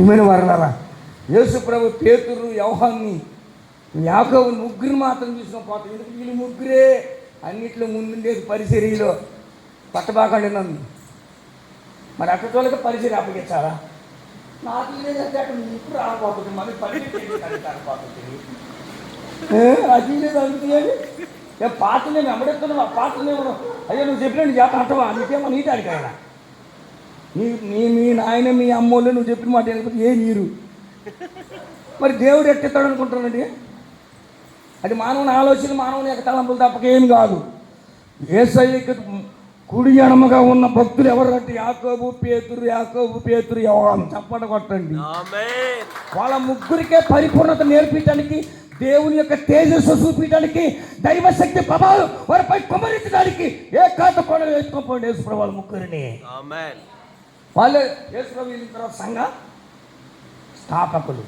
ప్రియమైన వారలారా, యేసు ప్రభు పేతురు, యోహాన్ని, యాకోబు ముగ్గురు మాత్రం చూసిన పోతాం. ఎందుకు వీళ్ళు ముగ్గురే అన్నిట్లో ముందుండేది పరిచర్యలో. పట్టబాకండి నన్ను. మరి అక్కడ వాళ్ళకి పరిచర్య అప్పగించాలా? నాకు లేదంటే అక్కడ ముగ్గురు రాకపోతుంది, మరి పరిచర్య అది లేదు అనుకునేది. పాత్రనే వెంబడెత్తున్నావు, ఆ పాత్రనే అయ్యో నువ్వు చెప్పిన చేత అంటవా? నీకేమో నీటి అడిగాయన మీ నాయన మీ అమ్మోళ్ళు నువ్వు చెప్పిన మాట వెళ్ళిపోతే ఏ నీరు మరి దేవుడు ఎట్టెత్తాడు అనుకుంటానండి. అది మానవుని ఆలోచన, మానవుని యొక్క తలంపులు తప్పకేం కాదు. యేసయ్యకి కుడి ఎడమగా ఉన్న భక్తులు ఎవరంటే యాకోబు పేతురు యోహాను. చప్పట కొట్టండి. వాళ్ళ ముగ్గురికే పరిపూర్ణత నేర్పించడానికి, దేవుని యొక్క తేజస్సు చూపించడానికి, దైవశక్తి ప్రభావం వారిపై కుమరించడానికి ఏకాంత కొండలు వేసుకోపోండి యేసుప్రభు వాళ్ళ ముగ్గురిని. వాళ్ళు యేసుప్రభు తర్వాత సంఘ స్థాపకులు.